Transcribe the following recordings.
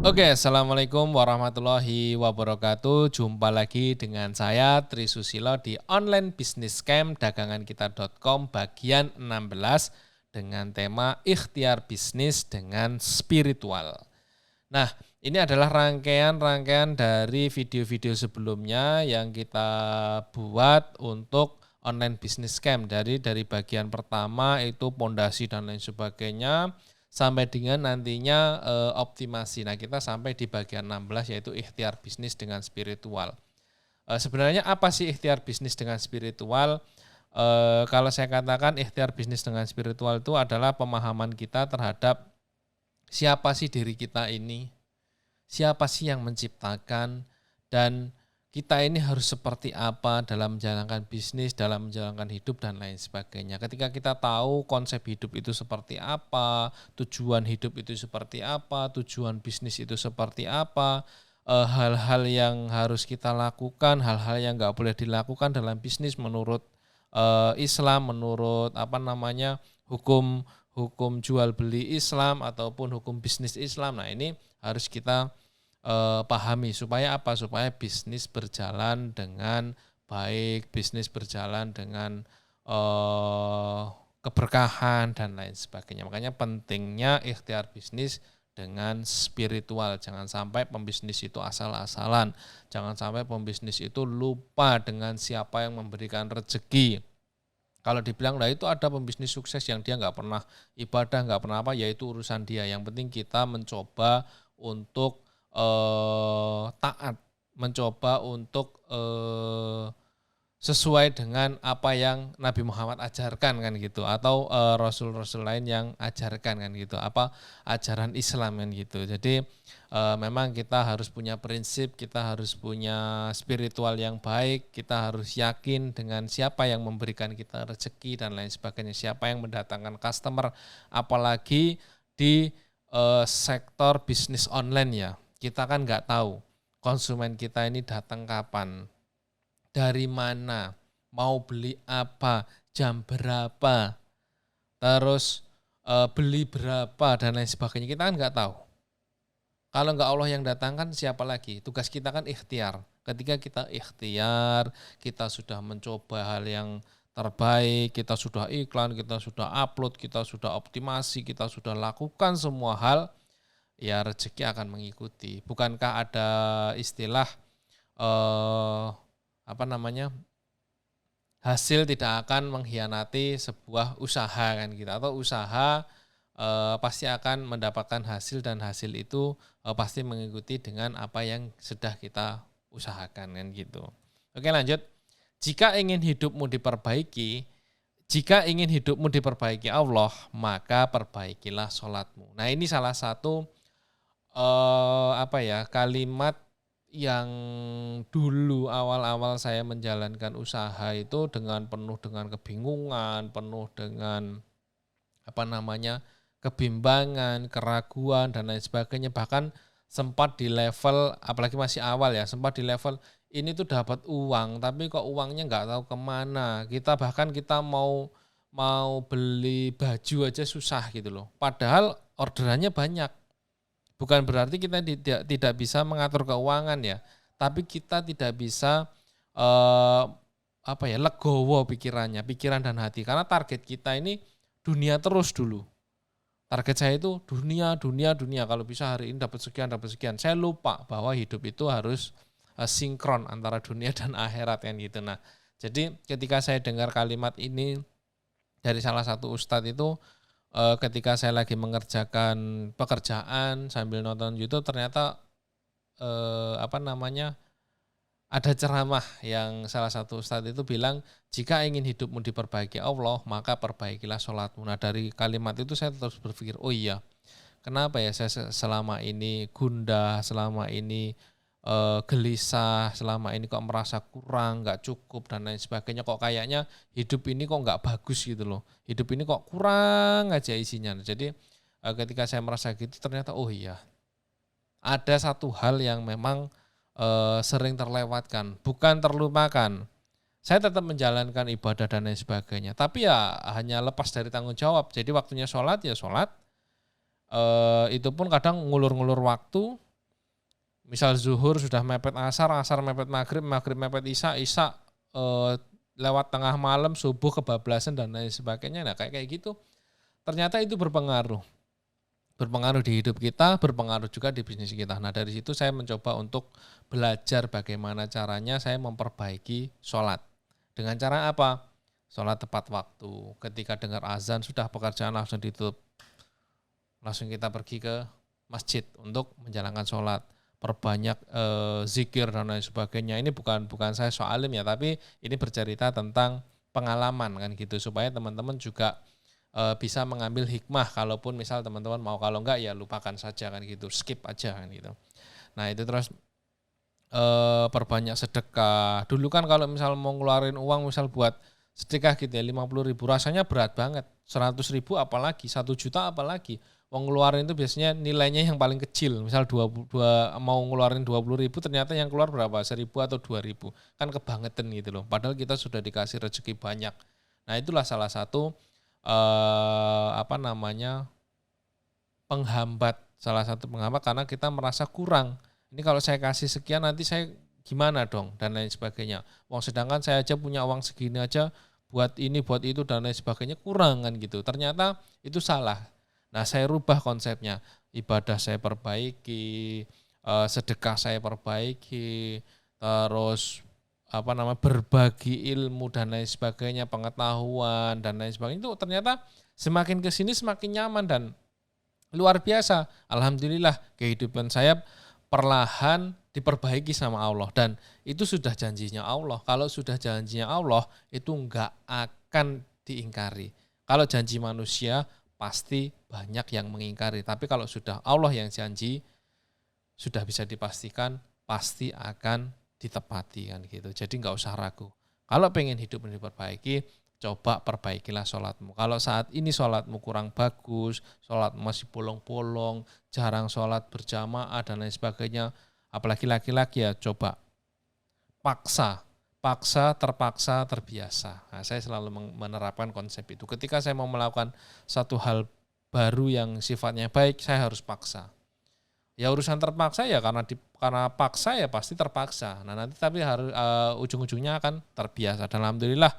Oke, Assalamualaikum warahmatullahi wabarakatuh. Jumpa lagi dengan saya Tri Susilo di online business scam dagangankita.com bagian 16 dengan tema ikhtiar bisnis dengan spiritual. Nah, ini adalah rangkaian-rangkaian dari video-video sebelumnya yang kita buat untuk online business scam dari bagian pertama itu pondasi dan lain sebagainya sampai dengan nantinya optimasi. Nah, kita sampai di bagian 16 yaitu ikhtiar bisnis dengan spiritual. Sebenarnya apa sih ikhtiar bisnis dengan spiritual? Kalau saya katakan ikhtiar bisnis dengan spiritual itu adalah pemahaman kita terhadap siapa sih diri kita ini, siapa sih yang menciptakan, dan kita ini harus seperti apa dalam menjalankan bisnis, dalam menjalankan hidup, dan lain sebagainya. Ketika kita tahu konsep hidup itu seperti apa, tujuan hidup itu seperti apa, tujuan bisnis itu seperti apa, hal-hal yang harus kita lakukan, hal-hal yang nggak boleh dilakukan dalam bisnis menurut Islam, menurut hukum hukum jual beli Islam ataupun hukum bisnis Islam. Nah, ini harus kita pahami supaya apa? Supaya bisnis berjalan dengan baik, bisnis berjalan dengan keberkahan dan lain sebagainya. Makanya pentingnya ikhtiar bisnis dengan spiritual. Jangan sampai pembisnis itu asal-asalan. Jangan sampai pembisnis itu lupa dengan siapa yang memberikan rezeki. Kalau dibilang lah itu ada pembisnis sukses yang dia nggak pernah ibadah, nggak pernah apa, yaitu urusan dia. Yang penting kita mencoba untuk taat, mencoba untuk sesuai dengan apa yang Nabi Muhammad ajarkan kan gitu, atau rasul-rasul lain yang ajarkan kan gitu, apa ajaran Islam kan gitu. Jadi memang kita harus punya prinsip, kita harus punya spiritual yang baik, kita harus yakin dengan siapa yang memberikan kita rezeki dan lain sebagainya, siapa yang mendatangkan customer, apalagi di sektor bisnis online ya. Kita kan nggak tahu konsumen kita ini datang kapan, dari mana, mau beli apa, jam berapa, terus beli berapa dan lain sebagainya. Kita kan nggak tahu. Kalau nggak Allah yang datangkan siapa lagi? Tugas kita kan ikhtiar. Ketika kita ikhtiar, kita sudah mencoba hal yang terbaik, kita sudah iklan, kita sudah upload, kita sudah optimasi, kita sudah lakukan semua hal, ya rezeki akan mengikuti. Bukankah ada istilah eh, apa namanya, hasil tidak akan mengkhianati sebuah usaha kan gitu, atau usaha pasti akan mendapatkan hasil dan hasil itu pasti mengikuti dengan apa yang sudah kita usahakan kan gitu. Oke, lanjut. Jika ingin hidupmu diperbaiki Allah, maka perbaikilah sholatmu. Nah, ini salah satu kalimat yang dulu awal-awal saya menjalankan usaha itu dengan penuh dengan kebingungan, penuh dengan kebimbangan, keraguan dan lain sebagainya. Bahkan sempat di level, apalagi masih awal ya, sempat di level ini tuh dapat uang tapi kok uangnya nggak tahu kemana. Kita mau beli baju aja susah gitu loh. Padahal orderannya banyak. Bukan berarti kita tidak bisa mengatur keuangan ya, tapi kita tidak bisa legowo pikiran dan hati, karena target kita ini dunia terus dulu. Target saya itu dunia. Kalau bisa hari ini dapat sekian. Saya lupa bahwa hidup itu harus sinkron antara dunia dan akhirat kan gitu. Nah, jadi ketika saya dengar kalimat ini dari salah satu ustadz itu, ketika saya lagi mengerjakan pekerjaan sambil nonton YouTube, ternyata ada ceramah yang salah satu ustadz itu bilang, jika ingin hidupmu diperbaiki Allah, maka perbaikilah sholatmu. Nah, dari kalimat itu saya terus berpikir, oh iya, kenapa ya saya selama ini gundah, selama ini gelisah, selama ini kok merasa kurang, nggak cukup dan lain sebagainya, kok kayaknya hidup ini kok nggak bagus gitu loh, hidup ini kok kurang aja isinya. Jadi ketika saya merasa gitu, ternyata oh iya, ada satu hal yang memang sering terlewatkan, bukan terlupakan. Saya tetap menjalankan ibadah dan lain sebagainya, tapi ya hanya lepas dari tanggung jawab. Jadi waktunya sholat ya sholat, itu pun kadang ngulur-ngulur waktu. misal zuhur sudah mepet asar, asar mepet maghrib, maghrib mepet isya, isya lewat tengah malam, subuh kebablasan dan lain sebagainya. Nah kayak gitu ternyata itu berpengaruh di hidup kita, berpengaruh juga di bisnis kita. Nah dari situ saya mencoba untuk belajar bagaimana caranya saya memperbaiki sholat. Dengan cara apa? Sholat tepat waktu. Ketika dengar azan sudah pekerjaan langsung ditutup. Langsung kita pergi ke masjid untuk menjalankan sholat. Perbanyak zikir dan lain sebagainya. Ini bukan saya soalim ya, tapi ini bercerita tentang pengalaman kan gitu. Supaya teman-teman juga bisa mengambil hikmah, kalaupun misal teman-teman mau, kalau enggak ya lupakan saja kan gitu, skip aja kan gitu. Nah itu terus perbanyak sedekah. Dulu kan kalau misal mau ngeluarin uang misal buat sedekah gitu ya 50.000 rasanya berat banget, 100.000 apalagi, 1 juta apalagi. Uang ngeluarin itu biasanya nilainya yang paling kecil, misal mau ngeluarin 20.000 ternyata yang keluar berapa, 1.000 atau 2.000, kan kebangetan gitu loh. Padahal kita sudah dikasih rezeki banyak. Nah itulah salah satu penghambat, salah satu penghambat karena kita merasa kurang. Ini kalau saya kasih sekian nanti saya gimana dong dan lain sebagainya. Sedangkan saya aja punya uang segini aja buat ini buat itu dan lain sebagainya, kurang kan gitu. Ternyata itu salah. Nah saya rubah konsepnya, ibadah saya perbaiki, sedekah saya perbaiki, terus berbagi ilmu dan lain sebagainya, pengetahuan dan lain sebagainya, itu ternyata semakin kesini semakin nyaman dan luar biasa. Alhamdulillah kehidupan saya perlahan diperbaiki sama Allah, dan itu sudah janjinya Allah. Kalau sudah janjinya Allah itu enggak akan diingkari. Kalau janji manusia pasti banyak yang mengingkari, tapi kalau sudah Allah yang janji sudah bisa dipastikan pasti akan ditepati kan gitu. Jadi enggak usah ragu. Kalau pengen hidup diperbaiki, coba perbaikilah sholatmu. Kalau saat ini sholatmu kurang bagus, sholat masih bolong-bolong, jarang sholat berjamaah dan lain sebagainya, apalagi laki-laki ya coba paksa, terpaksa, terbiasa. Nah, saya selalu menerapkan konsep itu. Ketika saya mau melakukan satu hal baru yang sifatnya baik, saya harus paksa. Ya urusan terpaksa ya karena paksa ya pasti terpaksa. Nah nanti tapi harus ujung-ujungnya akan terbiasa. Dan alhamdulillah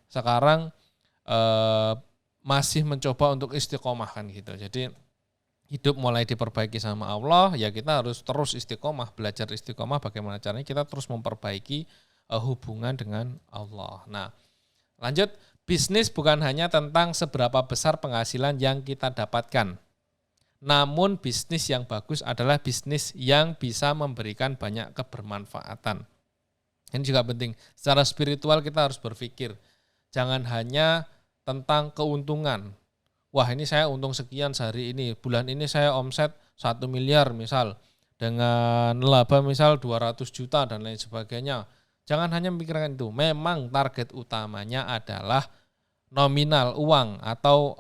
sekarang masih mencoba untuk istiqomah kan gitu. Jadi hidup mulai diperbaiki sama Allah, ya kita harus terus istiqomah, belajar istiqomah bagaimana caranya kita terus memperbaiki hubungan dengan Allah. Nah lanjut, bisnis bukan hanya tentang seberapa besar penghasilan yang kita dapatkan. Namun bisnis yang bagus adalah bisnis yang bisa memberikan banyak kebermanfaatan. Ini juga penting. Secara spiritual kita harus berpikir. Jangan hanya tentang keuntungan. Wah ini saya untung sekian sehari ini. Bulan ini saya omset 1 miliar misal. Dengan laba misal 200 juta dan lain sebagainya. Jangan hanya memikirkan itu. Memang target utamanya adalah nominal uang atau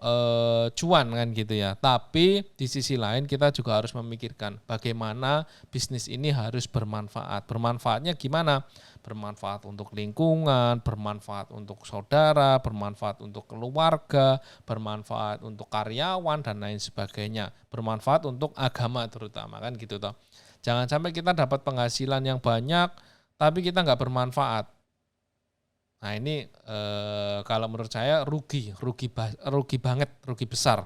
cuan kan gitu ya. Tapi di sisi lain kita juga harus memikirkan bagaimana bisnis ini harus bermanfaat. Bermanfaatnya gimana? Bermanfaat untuk lingkungan, bermanfaat untuk saudara, bermanfaat untuk keluarga, bermanfaat untuk karyawan dan lain sebagainya. Bermanfaat untuk agama terutama kan gitu toh. Jangan sampai kita dapat penghasilan yang banyak tapi kita nggak bermanfaat. Nah ini kalau menurut saya rugi banget, rugi besar.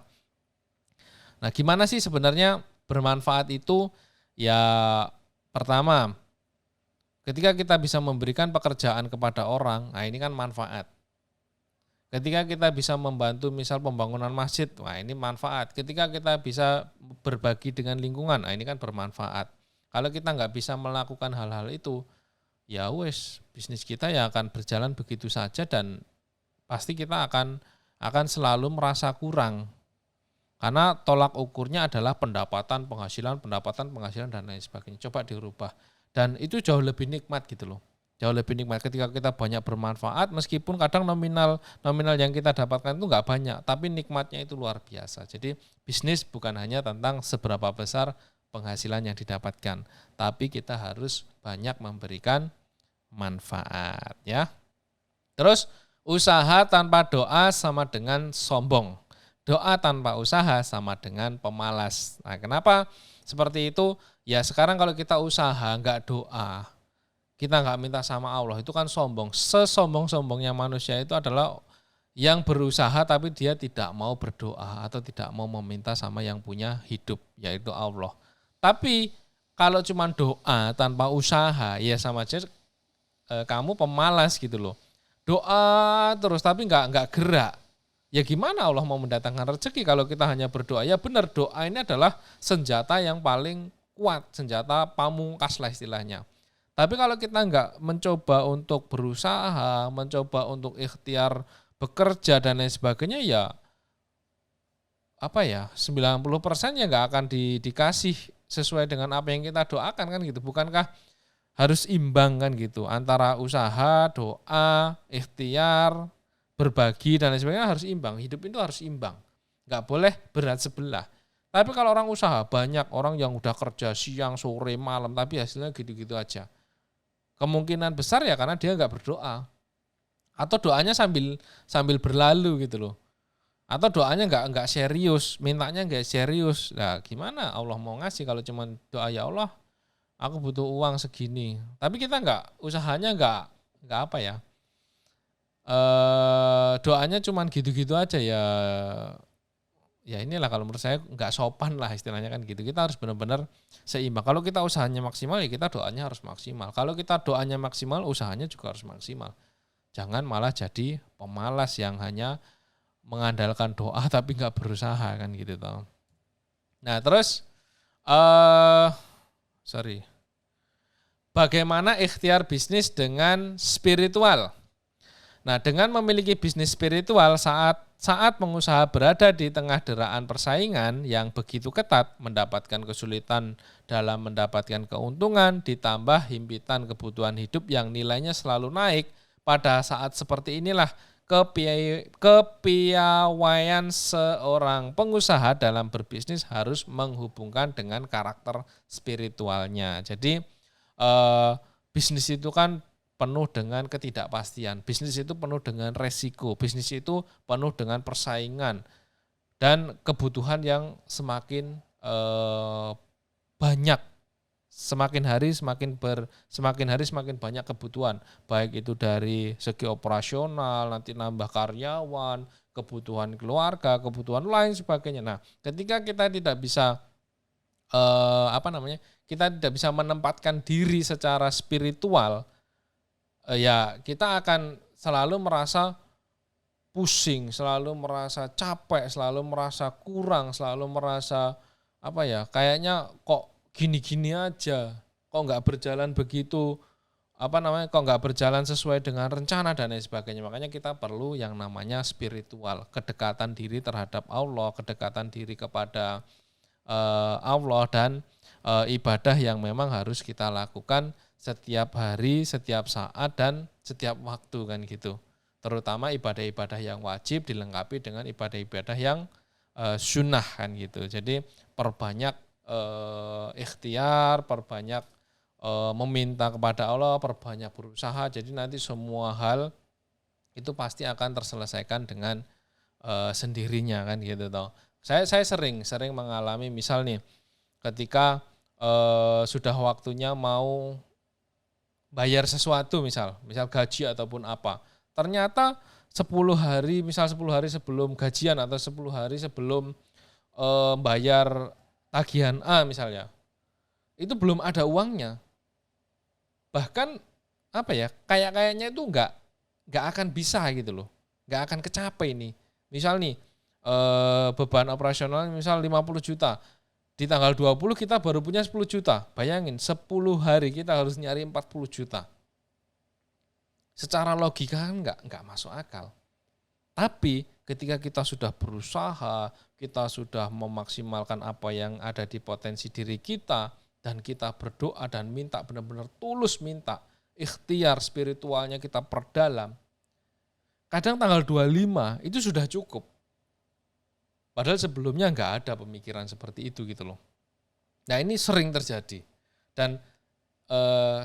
Nah gimana sih sebenarnya bermanfaat itu? Ya pertama, ketika kita bisa memberikan pekerjaan kepada orang, nah ini kan manfaat. Ketika kita bisa membantu misal pembangunan masjid, nah ini manfaat. Ketika kita bisa berbagi dengan lingkungan, nah ini kan bermanfaat. Kalau kita nggak bisa melakukan hal-hal itu, ya wes bisnis kita ya akan berjalan begitu saja dan pasti kita akan selalu merasa kurang. Karena tolak ukurnya adalah pendapatan, penghasilan dan lain sebagainya. Coba dirubah. Dan itu jauh lebih nikmat gitu loh. Jauh lebih nikmat ketika kita banyak bermanfaat, meskipun kadang nominal yang kita dapatkan itu enggak banyak, tapi nikmatnya itu luar biasa. Jadi bisnis bukan hanya tentang seberapa besar penghasilan yang didapatkan, tapi kita harus banyak memberikan manfaat ya. Terus usaha tanpa doa sama dengan sombong. Doa tanpa usaha sama dengan pemalas. Nah, kenapa seperti itu. Ya sekarang kalau kita usaha nggak doa, kita nggak minta sama Allah, itu kan sombong. Sesombong-sombongnya manusia itu adalah yang berusaha tapi dia tidak mau berdoa atau tidak mau meminta sama yang punya hidup, yaitu Allah. Tapi kalau cuma doa tanpa usaha, ya sama aja kamu pemalas gitu loh. Doa terus tapi nggak gerak. Ya gimana Allah mau mendatangkan rezeki kalau kita hanya berdoa? Ya benar, doa ini adalah senjata yang paling kuat, senjata pamungkas lah istilahnya. Tapi kalau kita nggak mencoba untuk berusaha, mencoba untuk ikhtiar bekerja dan lain sebagainya, ya 90% ya nggak akan dikasih sesuai dengan apa yang kita doakan kan gitu. Bukankah harus imbang kan gitu antara usaha, doa, ikhtiar, berbagi dan lain sebagainya harus imbang. Hidup itu harus imbang. Nggak boleh berat sebelah. Tapi kalau orang usaha, banyak orang yang udah kerja siang, sore, malam tapi hasilnya gitu-gitu aja. Kemungkinan besar ya karena dia nggak berdoa. Atau doanya sambil berlalu gitu loh. Atau doanya nggak serius, mintanya nggak serius. Nah, gimana Allah mau ngasih kalau cuma doa ya Allah, aku butuh uang segini. Tapi kita usahanya nggak apa ya. Doanya cuma gitu-gitu aja ya. Ya inilah kalau menurut saya nggak sopan lah istilahnya kan gitu. Kita harus benar-benar seimbang. Kalau kita usahanya maksimal ya kita doanya harus maksimal. Kalau kita doanya maksimal, usahanya juga harus maksimal. Jangan malah jadi pemalas yang hanya mengandalkan doa tapi nggak berusaha kan gitu toh. Nah terus bagaimana ikhtiar bisnis dengan spiritual? Nah, dengan memiliki bisnis spiritual saat pengusaha berada di tengah deraan persaingan yang begitu ketat, mendapatkan kesulitan dalam mendapatkan keuntungan, ditambah himpitan kebutuhan hidup yang nilainya selalu naik, pada saat seperti inilah kepiawaian seorang pengusaha dalam berbisnis harus menghubungkan dengan karakter spiritualnya. Jadi bisnis itu kan penuh dengan ketidakpastian, bisnis itu penuh dengan resiko, bisnis itu penuh dengan persaingan dan kebutuhan yang semakin banyak. Semakin hari semakin banyak kebutuhan, baik itu dari segi operasional, nanti nambah karyawan, kebutuhan keluarga, kebutuhan lain sebagainya. Nah, ketika kita tidak bisa kita tidak bisa menempatkan diri secara spiritual, ya kita akan selalu merasa pusing, selalu merasa capek, selalu merasa kurang, selalu merasa kayaknya kok gini-gini aja, kok nggak berjalan begitu, kok nggak berjalan sesuai dengan rencana dan lain sebagainya. Makanya kita perlu yang namanya spiritual, kedekatan diri terhadap Allah, kedekatan diri kepada Allah dan ibadah yang memang harus kita lakukan setiap hari, setiap saat dan setiap waktu kan gitu. Terutama ibadah-ibadah yang wajib dilengkapi dengan ibadah-ibadah yang sunnah kan gitu. Jadi perbanyak ikhtiar, perbanyak meminta kepada Allah, perbanyak berusaha. Jadi nanti semua hal itu pasti akan terselesaikan dengan sendirinya kan gitu toh. Saya sering mengalami misal nih ketika sudah waktunya mau bayar sesuatu misal gaji ataupun apa. Ternyata 10 hari sebelum gajian atau 10 hari sebelum bayar tagihan A misalnya, itu belum ada uangnya. Bahkan kayaknya itu nggak akan bisa gitu loh, nggak akan kecapai ini. Misal nih beban operasional misal 50 juta, di tanggal 20 kita baru punya 10 juta. Bayangin 10 hari kita harus nyari 40 juta. Secara logika kan nggak masuk akal. Tapi ketika kita sudah berusaha, kita sudah memaksimalkan apa yang ada di potensi diri kita, dan kita berdoa dan minta, benar-benar tulus minta, ikhtiar spiritualnya kita perdalam, kadang tanggal 25 itu sudah cukup. Padahal sebelumnya nggak ada pemikiran seperti itu gitu loh. Nah ini sering terjadi. Dan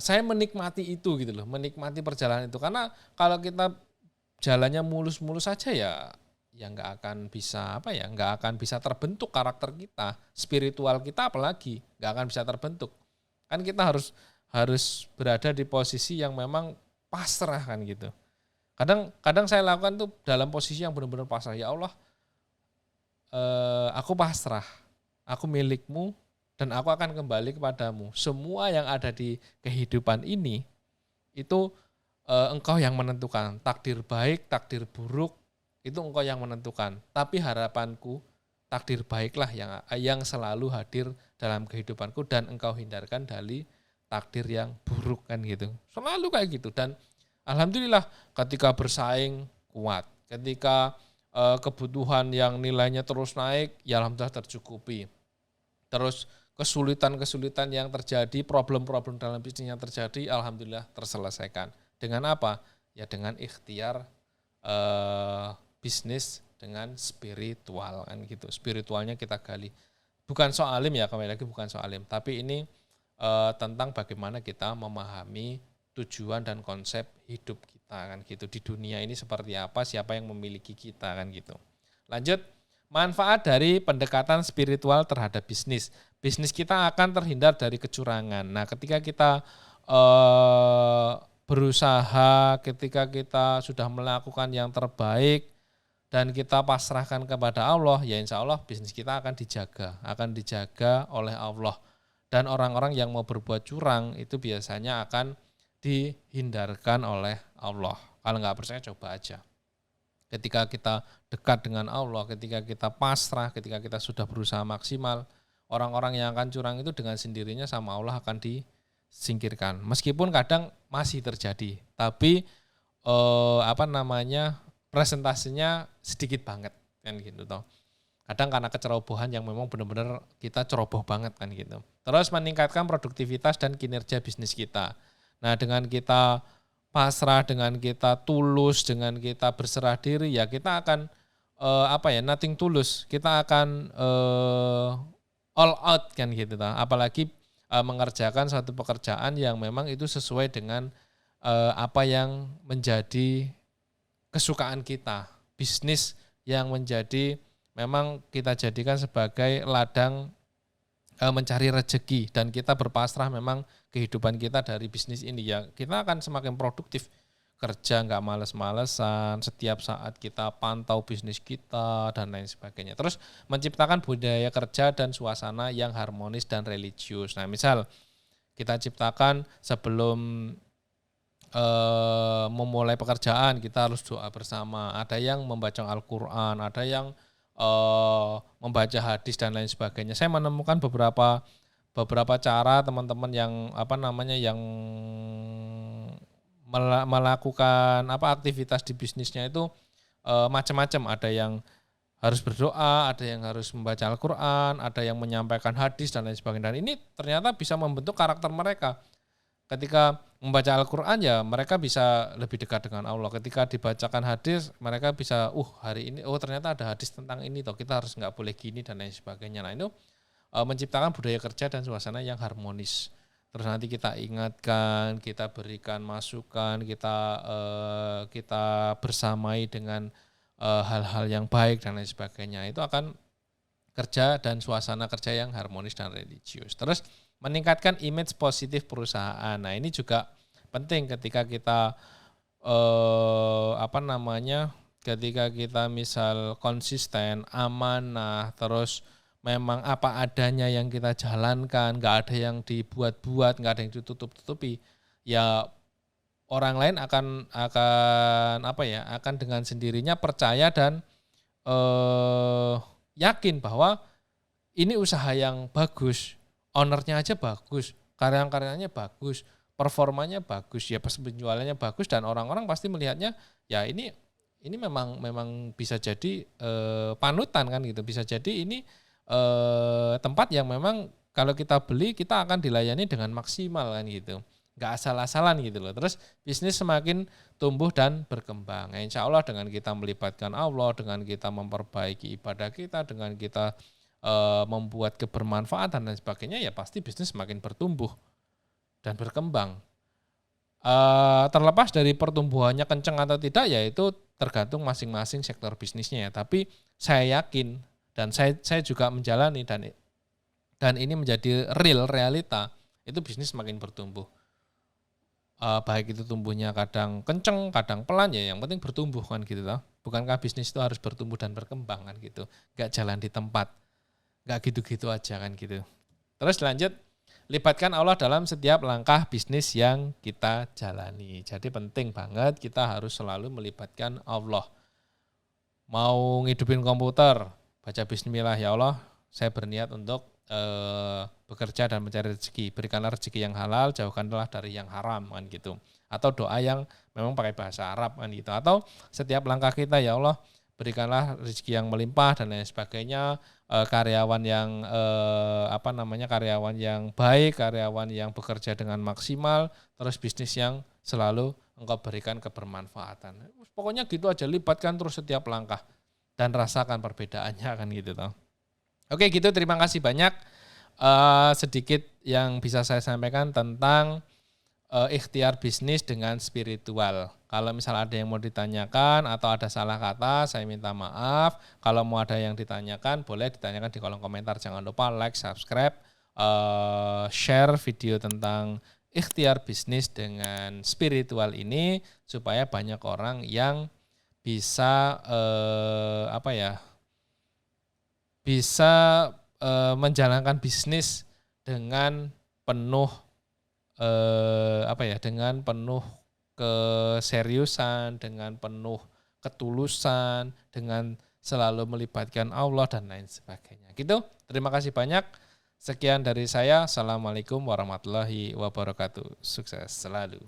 saya menikmati itu gitu loh, menikmati perjalanan itu. Karena kalau kita jalannya mulus-mulus saja ya ya nggak akan bisa nggak akan bisa terbentuk karakter kita, spiritual kita apalagi nggak akan bisa terbentuk. Kan kita harus berada di posisi yang memang pasrah kan gitu. Kadang saya lakukan tuh dalam posisi yang benar-benar pasrah. Ya Allah, aku pasrah, aku milikmu dan aku akan kembali kepadamu. Semua yang ada di kehidupan ini itu engkau yang menentukan. Takdir baik, takdir buruk itu engkau yang menentukan. Tapi harapanku takdir baiklah yang selalu hadir dalam kehidupanku dan engkau hindarkan dari takdir yang buruk kan gitu. Selalu kayak gitu dan alhamdulillah ketika bersaing kuat, ketika kebutuhan yang nilainya terus naik, ya alhamdulillah tercukupi. Terus kesulitan-kesulitan yang terjadi, problem-problem dalam bisnis yang terjadi, alhamdulillah terselesaikan. Dengan apa? Ya dengan ikhtiar bisnis dengan spiritual kan gitu. Spiritualnya kita gali. Bukan soal alim ya, kembali lagi bukan soal alim, tapi ini tentang bagaimana kita memahami tujuan dan konsep hidup kita kan gitu. Di dunia ini seperti apa, siapa yang memiliki kita kan gitu. Lanjut, manfaat dari pendekatan spiritual terhadap bisnis. Bisnis kita akan terhindar dari kecurangan. Nah, ketika kita berusaha, ketika kita sudah melakukan yang terbaik dan kita pasrahkan kepada Allah, ya insya Allah bisnis kita akan dijaga oleh Allah. Dan orang-orang yang mau berbuat curang itu biasanya akan dihindarkan oleh Allah. Kalau nggak percaya coba aja. Ketika kita dekat dengan Allah, ketika kita pasrah, ketika kita sudah berusaha maksimal, orang-orang yang akan curang itu dengan sendirinya sama Allah akan disingkirkan. Meskipun kadang masih terjadi, tapi presentasinya sedikit banget kan gitu toh. Kadang karena kecerobohan yang memang benar-benar kita ceroboh banget kan gitu. Terus meningkatkan produktivitas dan kinerja bisnis kita. Nah, dengan kita pasrah, dengan kita tulus, dengan kita berserah diri, ya kita akan nothing tulus. Kita akan all out kan gitu. Apalagi mengerjakan satu pekerjaan yang memang itu sesuai dengan apa yang menjadi kesukaan kita. Bisnis yang menjadi memang kita jadikan sebagai ladang mencari rezeki dan kita berpasrah memang kehidupan kita dari bisnis ini ya kita akan semakin produktif kerja nggak males-malesan setiap saat kita pantau bisnis kita dan lain sebagainya. Terus menciptakan budaya kerja dan suasana yang harmonis dan religius. Nah misal kita ciptakan sebelum memulai pekerjaan kita harus doa bersama. Ada yang membaca Al-Quran, ada yang membaca hadis dan lain sebagainya. Saya menemukan beberapa cara teman-teman yang yang melakukan aktivitas di bisnisnya itu macam-macam. Ada yang harus berdoa, ada yang harus membaca Al-Quran, ada yang menyampaikan hadis dan lain sebagainya. Dan ini ternyata bisa membentuk karakter mereka. Ketika membaca Al-Quran ya mereka bisa lebih dekat dengan Allah. Ketika dibacakan hadis mereka bisa hari ini ternyata ada hadis tentang ini kita harus nggak boleh gini dan lain sebagainya. Nah itu menciptakan budaya kerja dan suasana yang harmonis. Terus nanti kita ingatkan, kita berikan masukan, kita bersamai dengan hal-hal yang baik dan lain sebagainya. Itu akan kerja dan suasana kerja yang harmonis dan religius. Terus meningkatkan image positif perusahaan. Nah ini juga penting ketika kita ketika kita misal konsisten, amanah, terus memang apa adanya yang kita jalankan, nggak ada yang dibuat-buat, nggak ada yang ditutup-tutupi, ya orang lain akan dengan sendirinya percaya dan yakin bahwa ini usaha yang bagus. Ownernya aja bagus, karya-karyanya bagus, performanya bagus, ya penjualannya bagus dan orang-orang pasti melihatnya ya ini memang bisa jadi panutan kan gitu, bisa jadi ini tempat yang memang kalau kita beli kita akan dilayani dengan maksimal kan gitu, nggak asal-asalan gitu loh. Terus bisnis semakin tumbuh dan berkembang. Nah, insya Allah dengan kita melibatkan Allah, dengan kita memperbaiki ibadah kita, dengan kita membuat kebermanfaatan dan sebagainya, ya pasti bisnis semakin bertumbuh dan berkembang. Terlepas dari pertumbuhannya kencang atau tidak, yaitu tergantung masing-masing sektor bisnisnya ya. Tapi saya yakin dan saya juga menjalani dan ini menjadi realita, itu bisnis semakin bertumbuh. Baik itu tumbuhnya kadang kenceng, kadang pelan ya, yang penting bertumbuh kan gitu loh. Bukankah bisnis itu harus bertumbuh dan berkembang kan gitu, nggak jalan di tempat, nggak gitu-gitu aja kan gitu. Terus lanjut, libatkan Allah dalam setiap langkah bisnis yang kita jalani. Jadi penting banget kita harus selalu melibatkan Allah. Mau ngidupin komputer, baca bismillah, ya Allah, saya berniat untuk bekerja dan mencari rezeki. Berikanlah rezeki yang halal, jauhkanlah dari yang haram kan gitu. Atau doa yang memang pakai bahasa Arab kan gitu. Atau setiap langkah kita, ya Allah, berikanlah rezeki yang melimpah dan lain sebagainya. Karyawan yang karyawan yang baik, karyawan yang bekerja dengan maksimal, terus bisnis yang selalu engkau berikan kebermanfaatan. Pokoknya gitu aja, libatkan terus setiap langkah dan rasakan perbedaannya kan gitu toh. Oke gitu, terima kasih banyak. Sedikit yang bisa saya sampaikan tentang ikhtiar bisnis dengan spiritual. Kalau misalnya ada yang mau ditanyakan atau ada salah kata, saya minta maaf. Kalau mau ada yang ditanyakan, boleh ditanyakan di kolom komentar. Jangan lupa like, subscribe, share video tentang ikhtiar bisnis dengan spiritual ini supaya banyak orang yang bisa bisa menjalankan bisnis dengan penuh dengan penuh keseriusan, dengan penuh ketulusan, dengan selalu melibatkan Allah dan lain sebagainya. Gitu. Terima kasih banyak. Sekian dari saya. Assalamualaikum warahmatullahi wabarakatuh. Sukses selalu.